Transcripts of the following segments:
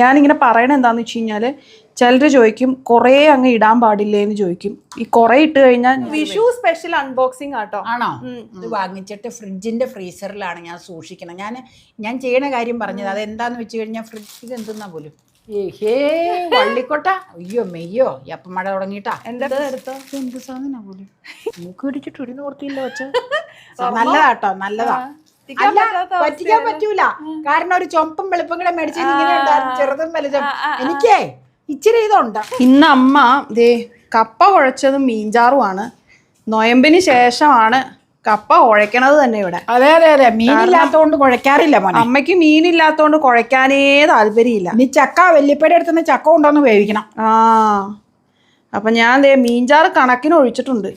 ഞാനിങ്ങനെ പറയണത് എന്താണെന്ന് വെച്ച് കഴിഞ്ഞാൽ ചിലർ ചോദിക്കും കുറേ അങ്ങ് ഇടാൻ പാടില്ലേ എന്ന് ചോദിക്കും. ഈ കുറേ ഇട്ട് കഴിഞ്ഞാൽ വിഷു സ്പെഷ്യൽ അൺബോക്സിങ് ആട്ടോ. ആണോ? ഇത് വാങ്ങിച്ചിട്ട് ഫ്രിഡ്ജിന്റെ ഫ്രീസറിലാണ് ഞാൻ സൂക്ഷിക്കണം. ഞാൻ ചെയ്യണ കാര്യം പറഞ്ഞത് അതെന്താന്ന് വെച്ച് കഴിഞ്ഞാൽ ഫ്രിഡ്ജ് എന്തെന്നാ പോലും ഏഹേ വള്ളിക്കൊട്ട അയ്യോ മെയ്യോ അപ്പം മഴ തുടങ്ങിയിട്ടാ. എൻ്റെ എടുത്തോ എന്ത് സാധന പോലും മൂക്ക് പിടിച്ചിട്ട് ഒരു നിവർത്തിയില്ല വെച്ച. നല്ലതാട്ടോ, നല്ലതാ. അല്ല പറ്റിക്കാൻ പറ്റൂല, കാരണം ഒരു ചൊമ്പും വെളുപ്പും കൂടെ മേടിച്ചു ചെറുതും വലുതും. എനിക്കേ ഇച്ചിരി ഇതുണ്ട്. ഇന്ന് അമ്മ ദേ കപ്പ കുഴച്ചതും മീൻചാറുമാണ്. നൊയമ്പിന് ശേഷമാണ് കപ്പ കുഴക്കണത് തന്നെ ഇവിടെ. അതെ അതെ അതെ, മീനില്ലാത്തോണ്ട് കുഴക്കാറില്ല മോനെ. അമ്മയ്ക്ക് മീനില്ലാത്തോണ്ട് കുഴക്കാനേ താല്പര്യമില്ല. നീ ചക്ക വല്യപ്പയുടെ അടുത്തുനിന്ന് ചക്ക കൊണ്ടുവന്ന് വേവിക്കണം. അപ്പൊ ഞാൻ ദേ മീൻചാറ് കണക്കിന് ഒഴിച്ചിട്ടുണ്ട്.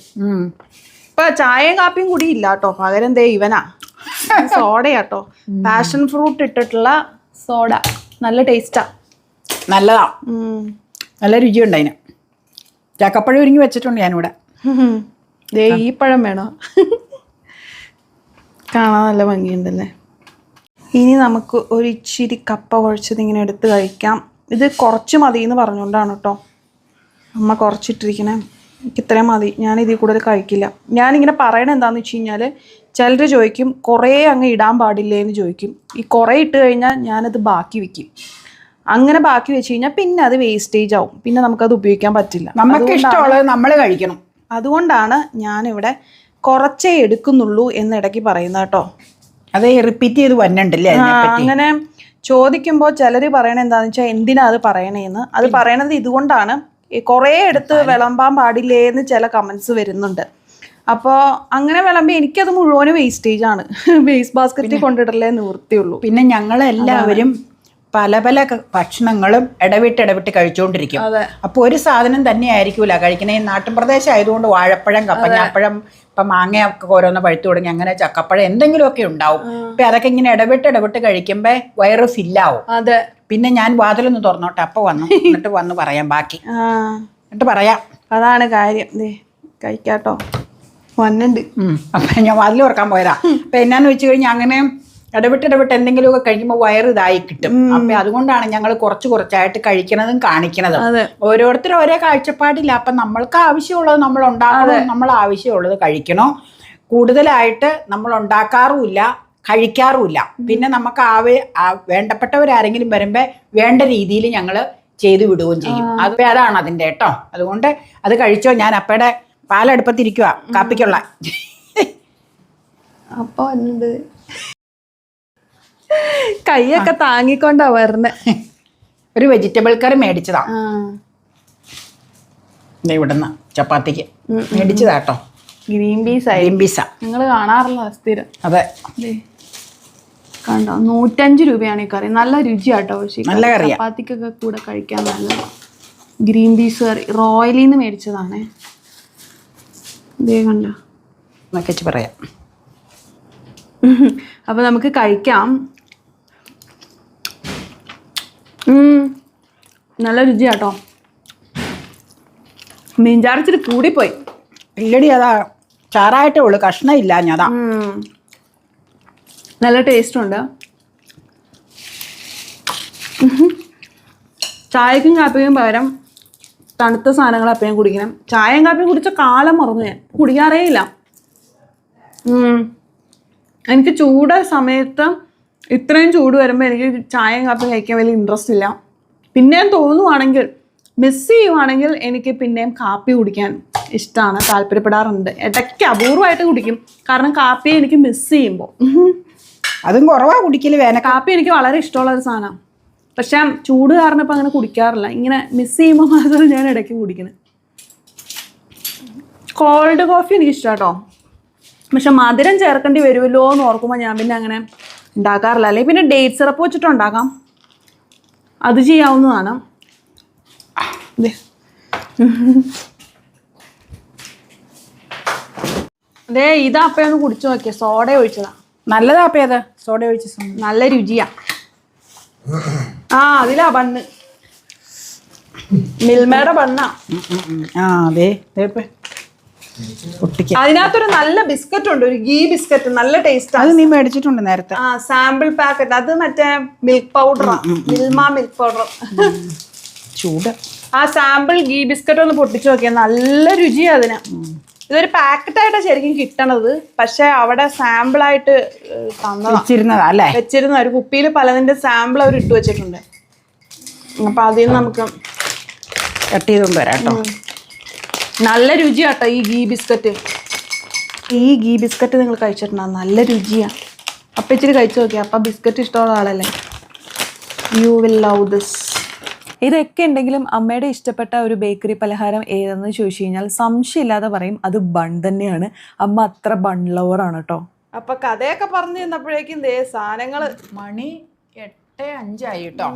ഇപ്പൊ ചായയും കാപ്പിയും കൂടി ഇല്ല കേട്ടോ, പകരം ദേ ഇവനാ സോഡയാട്ടോ. പാഷൻ ഫ്രൂട്ട് ഇട്ടിട്ടുള്ള സോഡ, നല്ല ടേസ്റ്റാ. നല്ലതാ, നല്ല രുചിയുണ്ട് അതിന്. ചക്കപ്പഴം ഒരുങ്ങി വെച്ചിട്ടുണ്ട് ഞാനിവിടെ. ദേ ഈ പഴം വേണോ? കാണാൻ നല്ല ഭംഗിയുണ്ടല്ലേ. ഇനി നമുക്ക് ഒരു ഇച്ചിരി കപ്പ കുഴച്ചത് ഇങ്ങനെ എടുത്ത് കഴിക്കാം. ഇത് കുറച്ച് മതി എന്ന് പറഞ്ഞുകൊണ്ടാണ് കേട്ടോ അമ്മ കുറച്ചിട്ടിരിക്കണേ. എനിക്ക് ഇത്രയും മതി, ഞാൻ ഇതിൽ കൂടുതൽ കഴിക്കില്ല. ഞാനിങ്ങനെ പറയണത് എന്താണെന്ന് വെച്ച് കഴിഞ്ഞാൽ ചിലർ ചോദിക്കും കുറേ അങ്ങ് ഇടാൻ പാടില്ലേ എന്ന് ചോദിക്കും. ഈ കുറേ ഇട്ട് കഴിഞ്ഞാൽ ഞാനത് ബാക്കി വെക്കും. അങ്ങനെ ബാക്കി വെച്ച് കഴിഞ്ഞാൽ പിന്നെ അത് വേസ്റ്റേജ് ആവും, പിന്നെ നമുക്കത് ഉപയോഗിക്കാൻ പറ്റില്ല. നമുക്ക് ഇഷ്ടമുള്ളത് നമ്മൾ കഴിക്കണം. അതുകൊണ്ടാണ് ഞാനിവിടെ കുറച്ചേ എടുക്കുന്നുള്ളൂ എന്ന് ഇടയ്ക്ക് പറയുന്നത് കേട്ടോ. അത് റിപ്പീറ്റ് ചെയ്ത് വന്നിട്ടില്ലേ? അങ്ങനെ ചോദിക്കുമ്പോൾ ചിലർ പറയണത് എന്താണെന്ന് വെച്ചാൽ എന്തിനാ അത് പറയണേന്ന്. അത് പറയണത് ഇതുകൊണ്ടാണ്, കുറേ എടുത്ത് വിളമ്പാൻ പാടില്ലേ എന്ന് ചില കമൻസ് വരുന്നുണ്ട്. അപ്പോൾ അങ്ങനെ വിളമ്പി എനിക്കത് മുഴുവനും വേസ്റ്റേജ് ആണ്. വേസ്റ്റ് ബാസ്ക്കറ്റിൽ കൊണ്ടിടലേ നിവൃത്തിയുള്ളൂ. പിന്നെ ഞങ്ങളെല്ലാവരും പല പല ഭക്ഷണങ്ങളും ഇടവിട്ട് കഴിച്ചുകൊണ്ടിരിക്കും. അപ്പോൾ ഒരു സാധനം തന്നെ ആയിരിക്കൂല കഴിക്കണേ. നാട്ടിൻ പ്രദേശം ആയതുകൊണ്ട് വാഴപ്പഴം, കപ്പങ്ങാപ്പഴം, ഇപ്പം മാങ്ങയൊക്കെ ഓരോന്ന് പഴുത്തു തുടങ്ങി, അങ്ങനെ ചക്കപ്പഴം എന്തെങ്കിലുമൊക്കെ ഉണ്ടാവും. അപ്പം അതൊക്കെ ഇങ്ങനെ ഇടവിട്ട് കഴിക്കുമ്പോൾ വയറ് ഫില്ലാവും. അതെ. പിന്നെ ഞാൻ വാതിലൊന്ന് തുറന്നോട്ടെ, അപ്പം എന്നിട്ട് വന്ന് പറയാം ബാക്കി. എന്നിട്ട് പറയാം. അതാണ് കാര്യം. കഴിക്കാട്ടോ വന്നുണ്ട്. അപ്പം ഞാൻ വാതിൽ തുറക്കാൻ പോയതാ. അപ്പം എന്നാന്ന് വെച്ച് കഴിഞ്ഞാൽ അങ്ങനെ ഇടവിട്ട് എന്തെങ്കിലുമൊക്കെ കഴിക്കുമ്പോൾ വയറ് ഇതായി കിട്ടും. അപ്പം അതുകൊണ്ടാണ് ഞങ്ങൾ കുറച്ചായിട്ട് കഴിക്കണതും കാണിക്കണതും. ഓരോരുത്തരും ഓരോ കാഴ്ചപ്പാടില്ല. അപ്പം നമ്മൾക്ക് ആവശ്യമുള്ളത് നമ്മൾ ഉണ്ടാക്കണം, നമ്മൾ ആവശ്യമുള്ളത് കഴിക്കണോ. കൂടുതലായിട്ട് നമ്മൾ ഉണ്ടാക്കാറുമില്ല, കഴിക്കാറുമില്ല. പിന്നെ നമുക്ക് വേണ്ടപ്പെട്ടവരാരെങ്കിലും വരുമ്പോൾ വേണ്ട രീതിയിൽ ഞങ്ങൾ ചെയ്തു വിടുകയും ചെയ്യും. അതാണ് അതിൻ്റെ കേട്ടോ. അതുകൊണ്ട് അത് കഴിച്ചോ. ഞാൻ അപ്പയുടെ പാലടുപ്പത്തിരിക്കുക കാപ്പിക്കുള്ള. അപ്പൊ എന്നുണ്ട് കൈയൊക്കെ താങ്ങിക്കൊണ്ടാ വരണേ. ഒരു വെജിറ്റബിൾ കറി മേടിച്ചതാ ഇവിടുന്ന്, ചപ്പാത്തിക്ക് മേടിച്ചതാട്ടോ. ഗ്രീൻ പീസാ നിങ്ങൾ കാണാറില്ല സ്ഥിരം. അതെ, കണ്ടോ 105 രൂപയാണ് ഈ കറി. നല്ല രുചിയാട്ടോ. പക്ഷേ നല്ല കറിയാ, ചപ്പാത്തിക്കൊക്കെ കൂടെ കഴിക്കാൻ നല്ലതാ. ഗ്രീൻ പീസ് കറി റോയലിൽ നിന്ന് മേടിച്ചതാണേ. ഇതേ കണ്ടോ, എന്നൊക്കെ പറയാം. അപ്പൊ നമുക്ക് കഴിക്കാം. നല്ല രുചിയാട്ടോ. മീൻചാറിച്ചിട്ട് കൂടിപ്പോയി. ഇല്ലടി, അതാ ചാറായിട്ടേ ഉള്ളു, കഷ്ണം ഇല്ല. ഞാതാ നല്ല ടേസ്റ്റ് ഉണ്ട്. ചായക്കും കാപ്പിക്കും പകരം തണുത്ത സാധനങ്ങൾ എപ്പോഴും കുടിക്കണം. ചായയും കാപ്പിയും കുടിച്ച കാലം മറന്നു, ഞാൻ കുടിക്കാറേ ഇല്ല. എനിക്ക് ചൂട് സമയത്ത് ഇത്രയും ചൂട് വരുമ്പോൾ എനിക്ക് ചായയും കാപ്പിയും കഴിക്കാൻ വലിയ ഇൻട്രസ്റ്റ് ഇല്ല. പിന്നെയും തോന്നുവാണെങ്കിൽ, മിസ് ചെയ്യുവാണെങ്കിൽ എനിക്ക് പിന്നെയും കാപ്പി കുടിക്കാൻ ഇഷ്ടമാണ്, താല്പര്യപ്പെടാറുണ്ട്. ഇടയ്ക്ക് അപൂർവമായിട്ട് കുടിക്കും, കാരണം കാപ്പി എനിക്ക് മിസ് ചെയ്യുമ്പോൾ. അതും കുറവാ കുടിക്കല്. കാപ്പി എനിക്ക് വളരെ ഇഷ്ടമുള്ളൊരു സാധനമാണ്. പക്ഷെ ചൂട് കാരണം ഇപ്പം അങ്ങനെ കുടിക്കാറില്ല. ഇങ്ങനെ മിസ് ചെയ്യുമ്പോൾ മാത്രം ഞാൻ ഇടയ്ക്ക് കുടിക്കുന്നത്. കോൾഡ് കോഫി എനിക്ക് ഇഷ്ടമാട്ടോ. പക്ഷെ മധുരം ചേർക്കേണ്ടി വരുമല്ലോ എന്ന് ഓർക്കുമ്പോൾ ഞാൻ പിന്നെ അങ്ങനെ ഉണ്ടാക്കാറില്ല. അല്ലെങ്കിൽ പിന്നെ ഡേറ്റ് സിറപ്പ് വെച്ചിട്ട് ഉണ്ടാക്കാം, അത് ചെയ്യാവുന്നതാണ്. അതെ, ഇതാ അപ്പയൊന്ന് കുടിച്ചു നോക്കിയ, സോഡ ഒഴിച്ചതാ. നല്ലതാ അപ്പ, അത് സോഡ ഒഴിച്ച നല്ല രുചിയാ. അതിലാ ബണ്ണ്, മിൽമയുടെ ബണ്ണാ. അതെ. പൊട്ടിക്ക. അതിനകത്തൊരു നല്ല ബിസ്ക്കറ്റ് ഉണ്ട്, ഒരു ഗീ ബിസ്ക്കറ്റ്, നല്ല ടേസ്റ്റ്. അത് നീ മേടിച്ചിട്ടുണ്ട് നേരത്തെ. ആ സാമ്പിൾ പാക്കറ്റ്, അത് മറ്റേ മിൽക്ക് പൗഡറാ, മിൽമ മിൽക്ക് പൗഡർ. ചൂട്. ആ സാമ്പിൾ ഗീ ബിസ്ക്കറ്റ് ഒന്ന് പൊട്ടിച്ചു നോക്കിയാൽ നല്ല രുചിയാ അതിന്. ഇതൊരു പാക്കറ്റായിട്ടാണ് ശരിക്കും കിട്ടണത്, പക്ഷെ അവിടെ സാമ്പിളായിട്ട് വെച്ചിരുന്നതാ അല്ലേ? വെച്ചിരുന്ന ഒരു കുപ്പിയിൽ പലതിന്റെ സാമ്പിൾ അവർ ഇട്ട് വെച്ചിട്ടുണ്ട്. അപ്പൊ അതിൽ നിന്ന് നമുക്ക് കട്ട് ചെയ്തുകൊണ്ട് വരാം കേട്ടോ. നല്ല രുചിയാട്ടോ ഈ ഗീ ബിസ്ക്കറ്റ്. ഈ ഗീ ബിസ്ക്കറ്റ് നിങ്ങൾ കഴിച്ചിട്ടുണ്ടോ? നല്ല രുചിയാ. അപ്പം ഇച്ചിരി കഴിച്ചു നോക്കിയാൽ. അപ്പം ബിസ്ക്കറ്റ് ഇഷ്ടമുള്ള ആളല്ലേ, യു വിൽ ലവ് ദിസ്. ഇതൊക്കെ ഉണ്ടെങ്കിലും അമ്മയുടെ ഇഷ്ടപ്പെട്ട ഒരു ബേക്കറി പലഹാരം ഏതെന്ന് ചോദിച്ചു കഴിഞ്ഞാൽ സംശയമില്ലാതെ പറയും അത് ബൺ തന്നെയാണ്. അമ്മ അത്ര ബൺ ലവറാണ് കേട്ടോ. അപ്പൊ കഥയൊക്കെ പറഞ്ഞു തന്നപ്പോഴേക്കും ദേ സാധനങ്ങള് മണി 8:05 ആയി കേട്ടോ.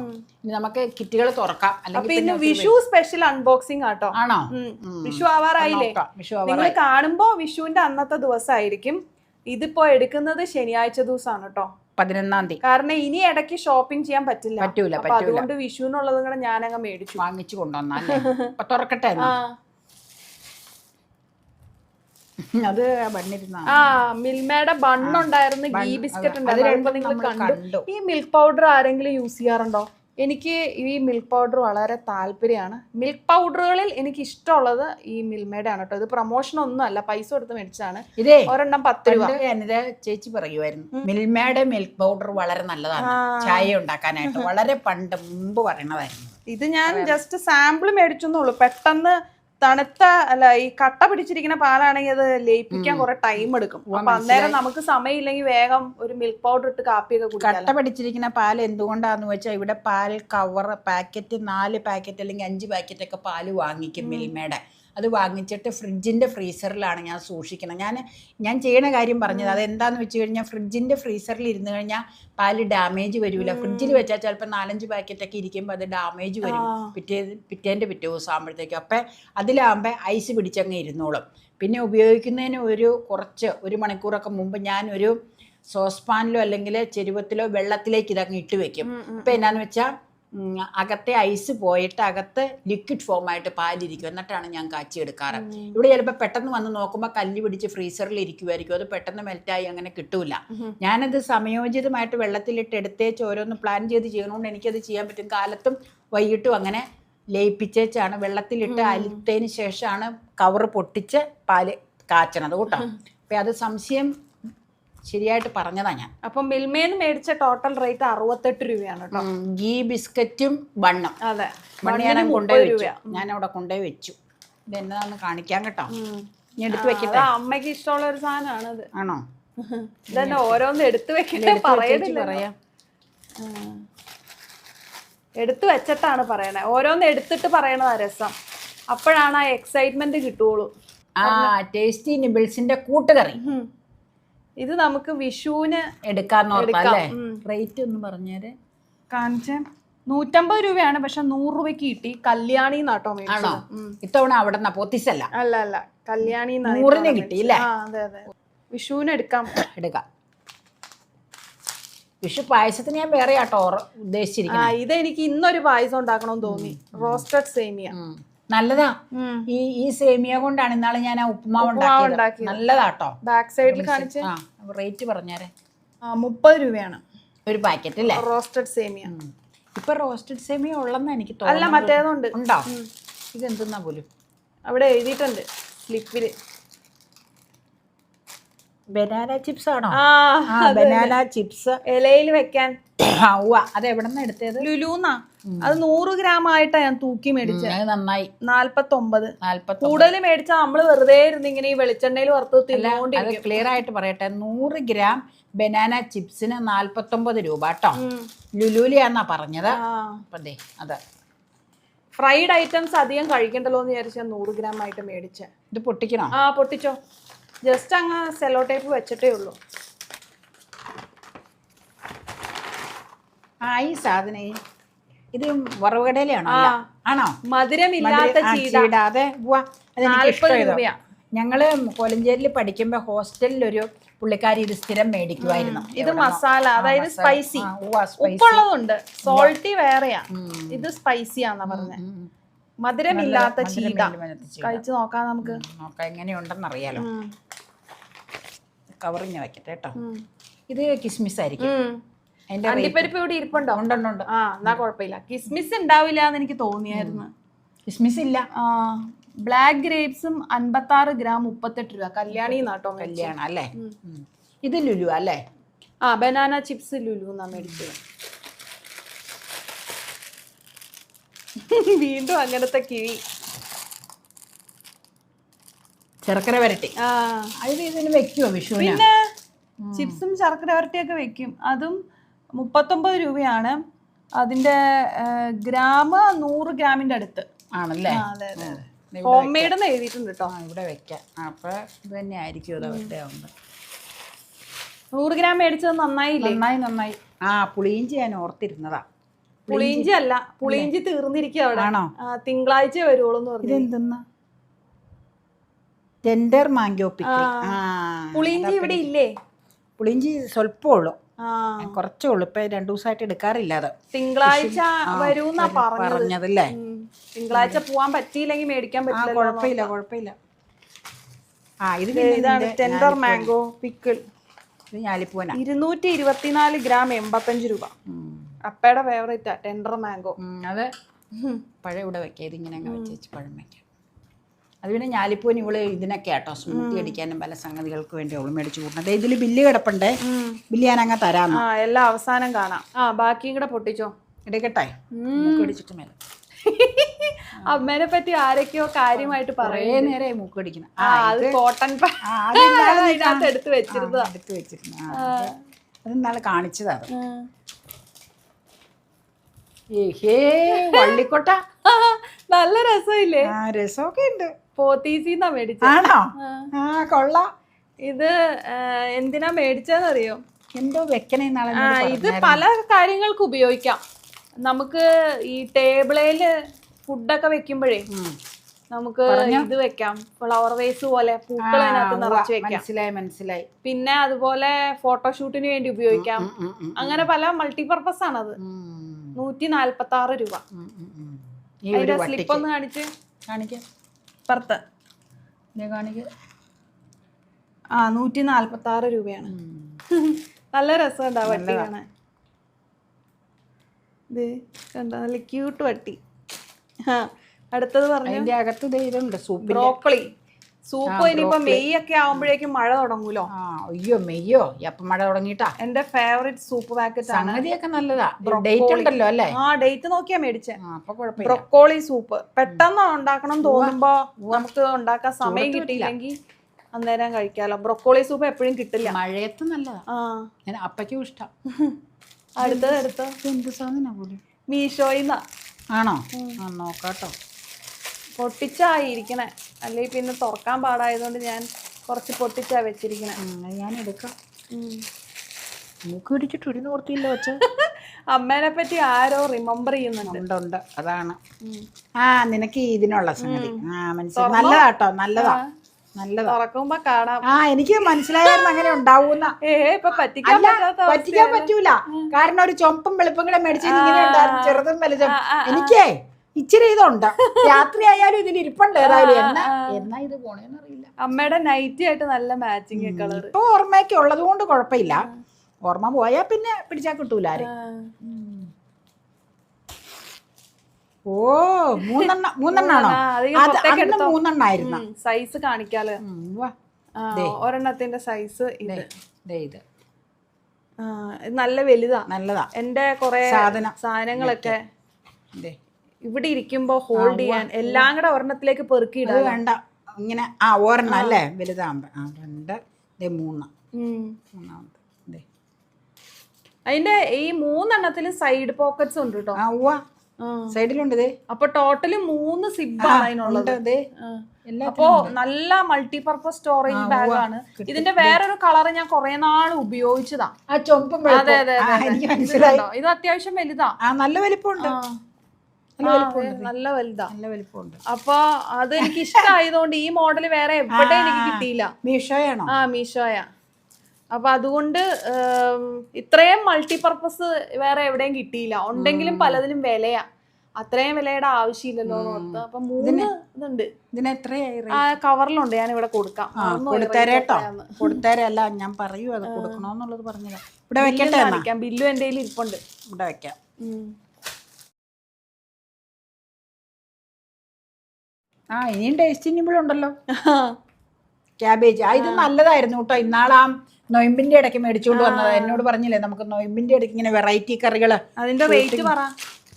ഇനി നമുക്ക് കിറ്റുകൾ തുറക്കാം. അപ്പൊ ഇന്ന് വിഷു സ്പെഷ്യൽ അൺബോക്സിംഗ് ആട്ടോ. ആണോ? വിഷു ആവാറായില്ലേ? നിങ്ങൾ കാണുമ്പോ വിഷുവിന്റെ അന്നത്തെ ദിവസമായിരിക്കും. ഇതിപ്പോ എടുക്കുന്നത് ശനിയാഴ്ച ദിവസമാണ് കേട്ടോ, 11-ാം തീയതി. കാരണം ഇനി ഇടയ്ക്ക് ഷോപ്പിംഗ് ചെയ്യാൻ പറ്റില്ല. പറ്റൂല. അതുകൊണ്ട് വിഷുവിനുള്ളതും കൂടെ ഞാനങ്ങ് മേടിച്ചു വാങ്ങിച്ചു കൊണ്ടുവന്നല്ലേ. അപ്പൊ തുറക്കട്ടെ. അത് ബണ്ണിരുന്ന മിൽമയുടെ ബണ്ണുണ്ടായിരുന്നു, ഗീ ബിസ്ക്കറ്റ് ഉണ്ടായിരുന്നു, നിങ്ങൾ കണ്ടു. ഈ മിൽക്ക് പൗഡർ ആരെങ്കിലും യൂസ് ചെയ്യാറുണ്ടോ? എനിക്ക് ഈ മിൽക്ക് പൗഡർ വളരെ താല്പര്യമാണ്. മിൽക്ക് പൗഡറുകളിൽ എനിക്ക് ഇഷ്ടമുള്ളത് ഈ മിൽമയുടെ ആണ് കേട്ടോ. ഇത് പ്രൊമോഷൻ ഒന്നും അല്ല, പൈസ കൊടുത്ത് മേടിച്ചാണ്. ഇതേ ഒരെണ്ണം 10 രൂപ. എന്റെ ചേച്ചി പറയുമായിരുന്നു മിൽമയുടെ മിൽക്ക് പൗഡർ വളരെ നല്ലതാണ് ചായ ഉണ്ടാക്കാനായിട്ട്. വളരെ മുമ്പ് പറയണതായിരുന്നു. ഇത് ഞാൻ ജസ്റ്റ് സാമ്പിൾ മേടിച്ചെന്നുള്ളൂ. പെട്ടെന്ന് തണുത്ത അല്ല ഈ കട്ട പിടിച്ചിരിക്കുന്ന പാലാണെങ്കിൽ അത് ലയിപ്പിക്കാൻ കുറെ ടൈം എടുക്കും. അപ്പൊ അന്നേരം നമുക്ക് സമയമില്ലെങ്കിൽ വേഗം ഒരു മിൽക്ക് പൗഡർ ഇട്ട് കാപ്പിയൊക്കെ കുടിക്കാം. കട്ട പിടിച്ചിരിക്കുന്ന പാൽ എന്തുകൊണ്ടാന്ന് വെച്ചാൽ ഇവിടെ പാൽ കവർ പാക്കറ്റ് 4 പാക്കറ്റ് അല്ലെങ്കിൽ 5 പാക്കറ്റ് ഒക്കെ പാല് വാങ്ങിക്കും മിൽമയുടെ. അത് വാങ്ങിച്ചിട്ട് ഫ്രിഡ്ജിൻ്റെ ഫ്രീസറിലാണ് ഞാൻ സൂക്ഷിക്കണം. ഞാൻ ചെയ്യണ കാര്യം പറഞ്ഞത് അതെന്താന്ന് വെച്ച് കഴിഞ്ഞാൽ ഫ്രിഡ്ജിൻ്റെ ഫ്രീസറിൽ ഇരുന്ന് കഴിഞ്ഞാൽ പാല് ഡാമേജ് വരില്ല. ഫ്രിഡ്ജിൽ വെച്ചാൽ ചിലപ്പോൾ 4-5 പാക്കറ്റൊക്കെ ഇരിക്കുമ്പോൾ അത് ഡാമേജ് വരും പിറ്റേ ദിവസം ആകുമ്പോഴത്തേക്കും. അപ്പം അതിലാകുമ്പോൾ ഐസ് പിടിച്ചങ്ങ് ഇരുന്നോളും. പിന്നെ ഉപയോഗിക്കുന്നതിന് ഒരു മണിക്കൂറൊക്കെ മുമ്പ് ഞാനൊരു സോസ്പാനിലോ അല്ലെങ്കിൽ ചെരുവത്തിലോ വെള്ളത്തിലേക്ക് ഇതങ്ങ് ഇട്ട് വെക്കും. ഇപ്പം എന്നാന്ന് വെച്ചാൽ അകത്തെ ഐസ് പോയിട്ട് അകത്ത് ലിക്വിഡ് ഫോമായിട്ട് പാലിരിക്കും. എന്നിട്ടാണ് ഞാൻ കാച്ചിയെടുക്കാറ്. ഇവിടെ ചിലപ്പോൾ പെട്ടെന്ന് വന്ന് നോക്കുമ്പോൾ കല്ല് പിടിച്ച് ഫ്രീസറിൽ ഇരിക്കുമായിരിക്കും. അത് പെട്ടെന്ന് മെൽറ്റായി അങ്ങനെ കിട്ടൂല. ഞാനത് സമയോചിതമായിട്ട് വെള്ളത്തിലിട്ട് എടുത്തേച്ച് ഓരോന്ന് പ്ലാൻ ചെയ്ത് ചെയ്യണോണ്ട് എനിക്കത് ചെയ്യാൻ പറ്റും. കാലത്തും വൈകിട്ടും അങ്ങനെ ലയിപ്പിച്ചേച്ചാണ് വെള്ളത്തിലിട്ട് അലിത്തതിന് ശേഷമാണ് കവറ് പൊട്ടിച്ച് പാല് കാച്ചണത് കേട്ടോ. അപ്പം അത് സംശയം ശരിയായിട്ട് പറഞ്ഞതാ ഞാൻ. അപ്പം മിൽമേന്ന് മേടിച്ച ടോട്ടൽ റേറ്റ് 68 രൂപയാണ് കേട്ടോ. ഗീ ബിസ്ക്കറ്റും ബണ്ണും. അതെ, ഞാൻ കൊണ്ടുപോയി വെച്ചു. ഞാൻ അവിടെ കൊണ്ടുപോയി വെച്ചു. ഇത് എന്നതാന്ന് കാണിക്കാൻ കേട്ടോ. ഞാൻ എടുത്തു വെക്കട്ടെ. അമ്മയ്ക്ക് ഇഷ്ടമുള്ള ഒരു സാധനമാണ് അത്. ആണോ? ഇതന്നെ ഓരോന്ന് എടുത്തു വെക്കട്ടെ പറയാം. എടുത്തു വെച്ചിട്ടാണ് പറയണേ. ഓരോന്ന് എടുത്തിട്ട് പറയണതാ രസം. അപ്പോഴാണ് ആ എക്സൈറ്റ്മെന്റ് കിട്ടുള്ളൂ. ടേസ്റ്റി നിബിൾസിന്റെ കൂട്ടുകറി ഇത് നമുക്ക് വിഷുവിന് എടുക്കാന്ന് ഓർത്തല്ലേ. റേറ്റ് ഒന്ന് പറഞ്ഞേരെ. കാണിച്ചേ 150 രൂപയാണ്, പക്ഷെ 100 രൂപയ്ക്ക് കിട്ടി. കല്യാണി നാട്ടോ ആണോ? ഇത്തവണ അവിടെ പോത്തിസല്ല അല്ല കല്യാണി 100-ന് കിട്ടിയില്ലേ? അതെ വിഷുവിന് എടുക്കാം. വിഷു പായസത്തിന് ഞാൻ വേറെ ആട്ടോ ഉദ്ദേശിച്ചിരിക്കുന്നത്. ഇതെനിക്ക് ഇന്നൊരു പായസം ഉണ്ടാക്കണമെന്ന് തോന്നി. റോസ്റ്റഡ് സേമിയ നല്ലതാ. ഈ സേമിയ കൊണ്ടാണ് ഇന്നാളെ ഞാൻ ആ ഉപ്പുമാവ് ഉണ്ടാക്കിയത്. നല്ലതാട്ടോ. ബാക്ക് സൈഡിൽ കാണിച്ച് റേറ്റ് പറഞ്ഞേരെ. 30 രൂപയാണ് ഒരു പാക്കറ്റ് അല്ലേ റോസ്റ്റഡ് സേമിയ. ഇപ്പൊ റോസ്റ്റഡ് സേമിയ ഉള്ളെന്ന് എനിക്ക് തോന്നുന്നു. അല്ല മറ്റേതുണ്ട്. ഉണ്ടോ? ഇതെന്തെന്നാ പോലും അവിടെ എഴുതിയിട്ടുണ്ട് സ്ലിപ്പില്. ബനാന ചിപ്സ് ആണോ? ബനാന ചിപ്സ് ഇലയിൽ വെക്കാൻ. അത് എവിടെന്നാ എടുത്തത്? ലുലൂന്നാ. അത് 100 ഗ്രാം ആയിട്ടാ ഞാൻ തൂക്കി മേടിച്ചത്. നന്നായി. 49. കൂടുതൽ മേടിച്ചാൽ നമ്മള് വെറുതെ ഇരുന്ന് ഇങ്ങനെ ഈ വെളിച്ചെണ്ണയിൽ വറുത്ത് തിന്നോണ്ടിരിക്കും. ക്ലിയർ ആയിട്ട് പറയട്ടെ, 100 ഗ്രാം ബനാന ചിപ്സിന് 49 രൂപ കേട്ടോ. ലുലൂലിയാന്നാ പറഞ്ഞത്. അതെ അതെ. ഫ്രൈഡ് ഐറ്റംസ് അധികം കഴിക്കണ്ടല്ലോ എന്ന് വിചാരിച്ചാൽ 100 ഗ്രാം ആയിട്ട് മേടിച്ച. ഇത് പൊട്ടിക്കണോ? പൊട്ടിച്ചോ. ജസ്റ്റ് അങ്ങ് സെല്ലോ ടേപ്പ് വെച്ചിട്ടേ ഉള്ളൂ. ഈ സാധനം ഇത് വറവുകടയിലാണോ? ആണോ? മധുരമില്ലാത്ത ചീട. അതെ. അതെനിക്ക് ഞങ്ങള് കോലഞ്ചേരിയിൽ പഠിക്കുമ്പോ ഹോസ്റ്റലിൽ ഒരു പുള്ളിക്കാരി ഇത് സ്ഥിരം മേടിക്കുമായിരുന്നു. ഇത് മസാല, അതായത് സ്പൈസി. ഉപ്പുള്ളതുണ്ട്, സോൾട്ടി വേറെയാ. ഇത് സ്പൈസിയാന്നാ പറഞ്ഞത്. മധുരമില്ലാത്ത ചീത മധുരമില്ലാത്ത ചീത. കഴിച്ചു നോക്കാം നമുക്ക്. നോക്കാം എങ്ങനെയുണ്ടെന്ന് അറിയാലോ. കവറിങ് വെക്കട്ടെ കേട്ടോ. ഇത് കിസ്മിസ് ആയിരിക്കും. അതിന്റെ അണ്ടിപ്പരിപ്പ് ഇവിടെ ഇരിപ്പുണ്ടോ? ഉണ്ടുണ്ട്. ആ എന്നാ കുഴപ്പമില്ല. കിസ്മിസ് ഉണ്ടാവില്ല എന്ന് എനിക്ക് തോന്നിയായിരുന്നു. കിസ്മിസ് ഇല്ല. ബ്ലാക്ക് ഗ്രേപ്സും 56 ഗ്രാം 38 രൂപ. കല്യാണി നാട്ടോ കല്യാണം അല്ലേ. ഇത് ലുലു അല്ലേ? ആ ബനാന ചിപ്സ് ലുലു എന്നാ മേടിച്ചത്. വീണ്ടും അങ്ങനത്തെ കിഴി. ശർക്കര വരട്ടി. അത് ഇതിന് വെക്കുവോ വിഷുവിന്? പിന്നെ ചിപ്സും ശർക്കര വരട്ടിയൊക്കെ വെക്കും. അതും 39 രൂപയാണ്. അതിന്റെ ഗ്രാം 100 ഗ്രാമിന്റെ അടുത്ത് ആണല്ലേ. അതെ അതെ. ഹോം മെയ്ഡ് എന്ന് എഴുതിയിട്ടുണ്ട് കേട്ടോ. ഇവിടെ വെക്കാം. അപ്പൊ ഇത് തന്നെ ആയിരിക്കും ഇതവരുടെ. 100 ഗ്രാം മേടിച്ചത് നന്നായില്ലേ? നന്നായി. പുളിയിഞ്ചി ഞാൻ ഓർത്തിരുന്നതാ. പുളിയിഞ്ചി അല്ല, പുളിയിഞ്ചി തീർന്നിരിക്കുക അവിടെ. ആണോ? തിങ്കളാഴ്ച വരുവുള്ളൂ എന്ന് പറഞ്ഞു. ഇതെന്തെന്നാ? Tender mango pickle. പുളിയിഞ്ചി ഇവിടെ ഇല്ലേ? പുളിയിഞ്ചി സ്വല്പം ഉള്ളു, കുറച്ചേ ഉള്ളു. ഇപ്പൊ 2 ദിവസമായിട്ട് എടുക്കാറില്ല. അത് തിങ്കളാഴ്ച വരൂന്നാ പറഞ്ഞതല്ലേ. തിങ്കളാഴ്ച പോവാൻ പറ്റിയില്ലെങ്കിൽ മേടിക്കാൻ പറ്റില്ല. കുഴപ്പമില്ല. ഇതാണ് ടെൻഡർ മാംഗോ പിക്കിൾ. ഇത് ഞാലിപ്പൂന. 224 ഗ്രാം 85 രൂപ. അപ്പയുടെ ഫേവറേറ്റാ ടെൻഡർ മാംഗോ. അത് പഴം ഇവിടെ വെക്കാം. ഇതിങ്ങനെ അങ്ങ് വെച്ച് പഴം വെക്കാം. അത് പിന്നെ ഞാലിപ്പൂന് ഇവള് ഇതിനൊക്കെ ആട്ടോ സ്മൂത്തി അടിക്കാനും പല സംഗതികൾക്ക് വേണ്ടി അവള് മേടിച്ചു കൂട്ടുന്നത്. ഇതില് ബില്ല് കിടപ്പുണ്ടേ, ബില്ല് ഞാൻ അങ്ങ് തരാം. എല്ലാം അവസാനം കാണാം. ബാക്കിയും കൂടെ പൊട്ടിച്ചോ. എടുക്കട്ടെ. അടിച്ചിട്ട് മേലെ അമ്മേനെ പറ്റി ആരൊക്കെയോ കാര്യമായിട്ട് പറയേ നേരെ മൂക്കടിക്കണം. അത് കോട്ടൺ അതിനകത്ത് എടുത്ത് വെച്ചിരുന്നതാ. അത് നാളെ കാണിച്ചതാ. വള്ളിക്കൊട്ട നല്ല രസമില്ലേ? രസമൊക്കെ ഉണ്ട്. പോത്തീസിന്നാ മേടിച്ചത്. ആണോ? കൊള്ളാം. ഇത് എന്തിനാ മേടിച്ചതെന്നറിയോ? എന്തോ വെക്കണേ നാളെ. ഇത് പല കാര്യങ്ങൾക്ക് ഉപയോഗിക്കാം. നമുക്ക് ഈ ടേബിളില് ഫുഡൊക്കെ വെക്കുമ്പോഴേ നമുക്ക് ഇത് വെക്കാം. ഫ്ലവർ വേസ് പോലെ പൂക്കൾ അതിനകത്ത് നിറച്ച് വെക്കാം. മനസ്സിലായി. പിന്നെ അതുപോലെ ഫോട്ടോഷൂട്ടിന് വേണ്ടി ഉപയോഗിക്കാം. അങ്ങനെ പല മൾട്ടിപർപ്പസ് ആണത്. 146 രൂപ. അതിന്റെ സ്ലിപ്പ് ഒന്ന് കാണിക്കാം. പുറത്ത് 146 രൂപയാണ്. നല്ല രസമുണ്ടാവും വട്ടി കാണാൻ. ഇത് കണ്ടോ, നല്ല ക്യൂട്ട് വട്ടി. അടുത്തത് പറഞ്ഞു അകത്ത് ഇതുണ്ട് ബ്രോക്കോളി സൂപ്പ്. ഇനിയിപ്പോ മെയ് ഒക്കെ ആവുമ്പോഴേക്കും മഴ തുടങ്ങൂലോ. അയ്യോ മെയ്യോ അപ്പൊ മഴ തുടങ്ങിട്ടാ. എന്റെ ഫേവറേറ്റ് സൂപ്പ് പാക്കറ്റ് ആണ്. സംഗതിയൊക്കെ നല്ലതാ. ഡേറ്റ് ഉണ്ടല്ലോ അല്ലേ? ഡേറ്റ് നോക്കിയാ മേടിച്ചേ. ബ്രൊക്കോളി സൂപ്പ് പെട്ടെന്ന് ഉണ്ടാക്കണം തോന്നുമ്പോ നമുക്ക് ഉണ്ടാക്കാൻ സമയം കിട്ടിയില്ലെങ്കിൽ അന്നേരം കഴിക്കാലോ. ബ്രൊക്കോളി സൂപ്പ് എപ്പോഴും കിട്ടില്ല. മഴയത്ത് നല്ലതാ. ഞാൻ അപ്പയ്ക്കും ഇഷ്ടം. അടുത്തത് എന്ത് സാധനം പോലും മീഷോയിന്നാ. ആണോ? നോക്കാട്ടോ. പൊട്ടിച്ചായിരിക്കണേ, അല്ലെങ്കിൽ പിന്നെ തുറക്കാൻ പാടായതുകൊണ്ട് ഞാൻ കുറച്ച് പൊട്ടിച്ചാ വെച്ചിരിക്കണേ. ഞാൻ എടുക്കാം. മൂക്ക് പിടിച്ചിട്ട് ഒരു നിവർത്തിയില്ല വെച്ച. അമ്മേനെ പറ്റി ആരോ റിമെമ്പർ ചെയ്യുന്നുണ്ട്. ഉണ്ട്. അതാണ്. നിനക്ക് ഇതിനുള്ള സംഗതി മനസ്സിലായി. നല്ലതാട്ടോ. നല്ലതാ. തുറക്കുമ്പോ കാണാം. എനിക്ക് മനസ്സിലായിരുന്നു അങ്ങനെ ഉണ്ടാവൂന്ന. പറ്റിക്കാൻ പറ്റൂല. കാരണം ഒരു ചൊമ്പും വെളുപ്പും കൂടെ മേടിച്ചത് ഇങ്ങനെ ഉണ്ടായിരുന്നു, ചെറുതും വലുതും. എനിക്കേ ഇച്ചിരി ഇതുണ്ട്. രാത്രി ആയാലും ഇതിൽ ഇരിപ്പുണ്ട്. ഏതായാലും എന്നാ ഇത് പോണേന്നറിയില്ല. അമ്മയുടെ നൈറ്റി ആയിട്ട് നല്ല മാച്ചിങ് കളർ. ഇപ്പൊ ഓർമ്മയൊക്കെ ഉള്ളത് കൊണ്ട് കുഴപ്പമില്ല. ഓർമ്മ പോയാ പിന്നെ പിടിച്ചാ കിട്ടൂല ആരും. മൂന്നെണ്ണാണോ? അത് 3 ആയിരുന്നു. സൈസ് കാണിക്കാലോ. ഒരെണ്ണത്തിന്റെ സൈസ് ഇത്. നല്ല വലുതാ. എന്റെ കൊറേ സാധനങ്ങളൊക്കെ ഇവിടെ ഇരിക്കുമ്പോ ഹോൾഡ് ചെയ്യാൻ എല്ലാം കൂടെ ഒരെണ്ണത്തിലേക്ക് പെറുക്കിയിടാ. വേണ്ട ഇങ്ങനെ ഒരെണ്ണം അല്ലേ വലുതാകുമ്പോ. 2 3 അതിന്റെ ഈ 3 എണ്ണത്തിലും സൈഡ് പോക്കറ്റ്സ് ഉണ്ട് കേട്ടോ. സൈഡിലുണ്ട്. അപ്പൊ ടോട്ടല് 3 സിബാണ് അതിനുള്ളത്. അപ്പോ നല്ല മൾട്ടിപർപ്പസ് സ്റ്റോറേജ് ബാഗ് ആണ്. ഇതിന്റെ വേറൊരു കളർ ഞാൻ കുറെ നാൾ ഉപയോഗിച്ചതാ. അതെ. ഇത് അത്യാവശ്യം വലുതാ. നല്ല വലിപ്പമുണ്ട്. നല്ല വലുതാ. അപ്പൊ അത് എനിക്ക് ഇഷ്ടമായതുകൊണ്ട് ഈ മോഡൽ വേറെ എവിടെ എനിക്ക് കിട്ടിയില്ല. മീഷോയാണോ? മീഷോയാ. അപ്പൊ അതുകൊണ്ട് ഇത്രയും മൾട്ടിപർപ്പസ് വേറെ എവിടെയും കിട്ടിയില്ല. ഉണ്ടെങ്കിലും പലതിലും വിലയാ. അത്രയും വിലയുടെ ആവശ്യമില്ലല്ലോ എന്ന് ഓർത്ത്. അപ്പൊ 3 ഇതുണ്ട്. ഇതിന് എത്രയായി? കവറിലുണ്ട്, ഞാൻ ഇവിടെ കൊടുക്കാം. കൊടുത്തേരേട്ടോ, കൊടുത്തേരല്ല ഞാൻ പറയൂ, അത് കൊടുക്കണോന്നുള്ളത് പറഞ്ഞതാ. ഇവിടെ വെക്കട്ടെ, ബില്ലും എന്റെ കയ്യിൽ ഇരിപ്പുണ്ട്, ഇവിടെ വെക്കാം. ഇനിയും ടേസ്റ്റിനിബിൾ ഉണ്ടല്ലോ ക്യാബേജ്. ഇത് നല്ലതായിരുന്നു കേട്ടോ. ഇന്നാളാ നൊയമ്പിന്റെ ഇടയ്ക്ക് മേടിച്ചുകൊണ്ട് വന്നത്. എന്നോട് പറഞ്ഞില്ലേ നമുക്ക് നൊയമ്പിന്റെ ഇടയ്ക്ക് ഇങ്ങനെ വെറൈറ്റി കറികള്. അതിന്റെ റേറ്റ് പറ.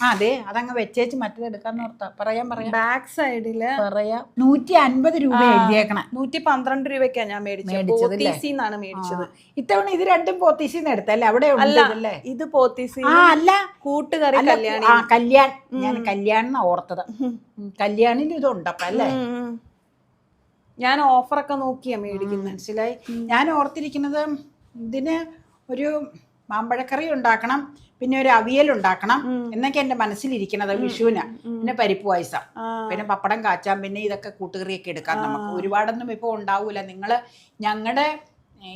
അതെ, അതങ്ങ് വെച്ചേച്ച് മറ്റേത് എടുക്കാന്ന് ഓർത്താ. പറയാം ബാക്ക് സൈഡില് പറയാ 150 രൂപ എഴുതിയേക്കണേ. 112 രൂപയ്ക്കാ ഞാൻ മേടിച്ചത്. ഇത്തവണ ഇത് രണ്ടും പോത്തീസിന്ന് എടുത്തല്ലേ? അവിടെ ഉണ്ടല്ലേ ഇത് പോത്തീസി അല്ല, കൂട്ടുകറി കല്യാണി. ഞാൻ കല്യാണം ഓർത്തത്. കല്യാണിൽ ഇതുണ്ടപ്പ അല്ലേ? ഞാൻ ഓഫറൊക്കെ നോക്കിയാ മേടിക്കുന്നത്. മനസ്സിലായി. ഞാൻ ഓർത്തിരിക്കുന്നത് ഇതിന് ഒരു മാമ്പഴക്കറി ഉണ്ടാക്കണം, പിന്നെ ഒരു അവിയൽ ഉണ്ടാക്കണം എന്നൊക്കെ എന്റെ മനസ്സിലിരിക്കണത് വിഷുവിന്. പിന്നെ പരിപ്പ് പായസം, പിന്നെ പപ്പടം കാച്ചാം, പിന്നെ ഇതൊക്കെ കൂട്ടുകറിയൊക്കെ എടുക്കാം. നമുക്ക് ഒരുപാടൊന്നും ഇപ്പൊ ഉണ്ടാവൂല. നിങ്ങള് ഞങ്ങളുടെ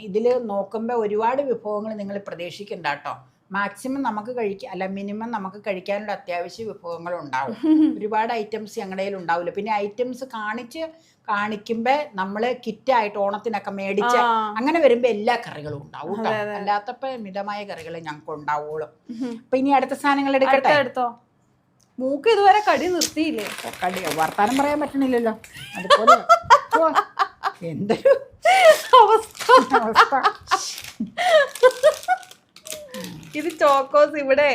ഇതില് നോക്കുമ്പോ ഒരുപാട് വിഭവങ്ങൾ നിങ്ങൾ പ്രതീക്ഷിക്കണ്ട കേട്ടോ. മാക്സിമം നമുക്ക് കഴിക്കാം, അല്ല മിനിമം നമുക്ക് കഴിക്കാനുള്ള അത്യാവശ്യ വിഭവങ്ങൾ ഉണ്ടാവും. ഒരുപാട് ഐറ്റംസ് ഞങ്ങളുടെ കയ്യിൽ ഉണ്ടാവില്ല. പിന്നെ ഐറ്റംസ് കാണിക്കുമ്പോ നമ്മള് കിറ്റായിട്ട് ഓണത്തിനൊക്കെ മേടിച്ച് അങ്ങനെ വരുമ്പോ എല്ലാ കറികളും ഉണ്ടാവും കേട്ടോ. അല്ലാത്തപ്പോ മിതമായ കറികൾ ഞങ്ങൾക്ക് ഉണ്ടാവുള്ളൂ. അപ്പൊ ഇനി അടുത്ത സാധനങ്ങൾ എടുക്കട്ടെ. എടുത്തോ. മൂക്ക് ഇതുവരെ കടി നിർത്തിയില്ലേ? കടി വർത്താനം പറയാൻ പറ്റണില്ലല്ലോ. അതുപോലെ എന്തൊരു അവസ്ഥ. ഇത് ചോക്കോസ്. ഇവിടെ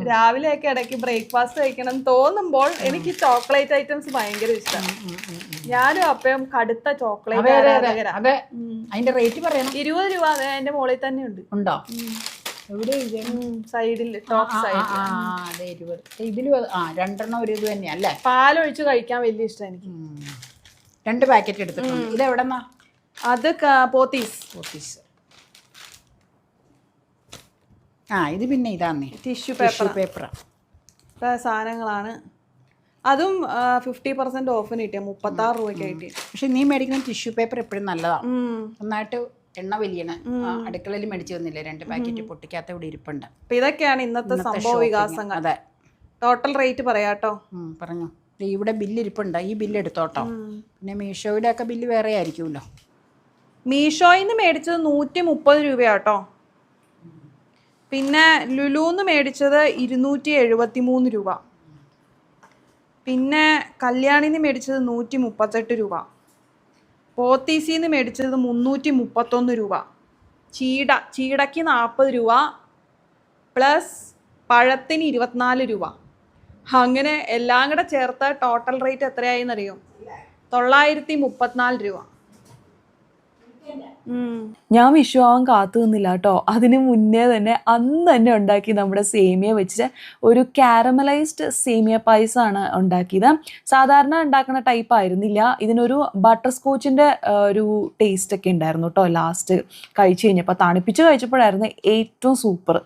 രാവിലെയൊക്കെ ഇടയ്ക്ക് ബ്രേക്ക്ഫാസ്റ്റ് കഴിക്കണം തോന്നുമ്പോൾ എനിക്ക് ചോക്ലേറ്റ് ഐറ്റംസ് ഭയങ്കര ഇഷ്ടമാണ്. ഞാനും അപ്പം കടുത്ത ചോക്ലേറ്റ് ആരാധകരാ. അതിന്റെ റേറ്റ് പറയണം. 20 രൂപ. അതിന്റെ മുകളിൽ തന്നെ ഉണ്ടോ? സൈഡില്, ടോപ്പ് സൈഡിൽ. ഇതില് 2 ഒരു ഇത് തന്നെയല്ലേ? പാലൊഴിച്ച് കഴിക്കാൻ വലിയ ഇഷ്ടം എനിക്ക്. 2 പാക്കറ്റ് എടുത്തിട്ടുണ്ട്. ഇത് എവിടെന്നാ? അത് പോത്തീസ്. ഇത് പിന്നെ ഇതാന്നേ ടിഷ്യൂ പേപ്പർ സാധനങ്ങളാണ്. അതും 50% ഓഫിന് കിട്ടിയ 36 രൂപയ്ക്ക് കിട്ടി. പക്ഷെ നീ മേടിക്കുന്ന ടിഷ്യൂ പേപ്പർ എപ്പോഴും നല്ലതാണ്. നന്നായിട്ട് എണ്ണ വലിയണ അടുക്കളയിൽ മേടിച്ചു തന്നില്ലേ? 2 പാക്കറ്റ് പൊട്ടിക്കാത്ത ഇവിടെ ഇരിപ്പുണ്ട്. അപ്പൊ ഇതൊക്കെയാണ് ഇന്നത്തെ സംഭവ വികാസങ്ങൾ. അതെ, ടോട്ടൽ റേറ്റ് പറയാട്ടോ. പറഞ്ഞു. ഇവിടെ ബില്ല് ഇരിപ്പുണ്ട്, ഈ ബില്ല് എടുത്തോട്ടോ. പിന്നെ മീഷോയുടെ ഒക്കെ ബില്ല് വേറെ ആയിരിക്കുമല്ലോ. മീഷോയിന്ന് മേടിച്ചത് 130 രൂപയാട്ടോ. പിന്നെ ലുലുന്ന് മേടിച്ചത് 273 രൂപ. പിന്നെ കല്യാണിന്ന് മേടിച്ചത് 138 രൂപ. പോത്തീസിന്ന് മേടിച്ചത് 331 രൂപ. ചീടയ്ക്ക് 40 രൂപ പ്ലസ് പഴത്തിന് 24 രൂപ. അങ്ങനെ എല്ലാം കൂടെ ചേർത്ത് ടോട്ടൽ റേറ്റ് എത്രയായിന്നറിയോ? 934 രൂപ. ഞാൻ വിഷു ആവാൻ കാത്തു നിന്നില്ല കേട്ടോ. അതിന് മുന്നേ തന്നെ അന്ന് തന്നെ ഉണ്ടാക്കി നമ്മുടെ സേമിയ വെച്ചിട്ട് ഒരു കാരമലൈസ്ഡ് സേമിയ പായസമാണ് ഉണ്ടാക്കിയത്. സാധാരണ ഉണ്ടാക്കുന്ന ടൈപ്പ് ആയിരുന്നില്ല. ഇതിനൊരു ബട്ടർ സ്കോച്ചിൻ്റെ ഒരു ടേസ്റ്റ് ഒക്കെ ഉണ്ടായിരുന്നു കേട്ടോ. ലാസ്റ്റ് കഴിച്ചു കഴിഞ്ഞപ്പോൾ തണുപ്പിച്ച് കഴിച്ചപ്പോഴായിരുന്നു ഏറ്റവും സൂപ്പർ.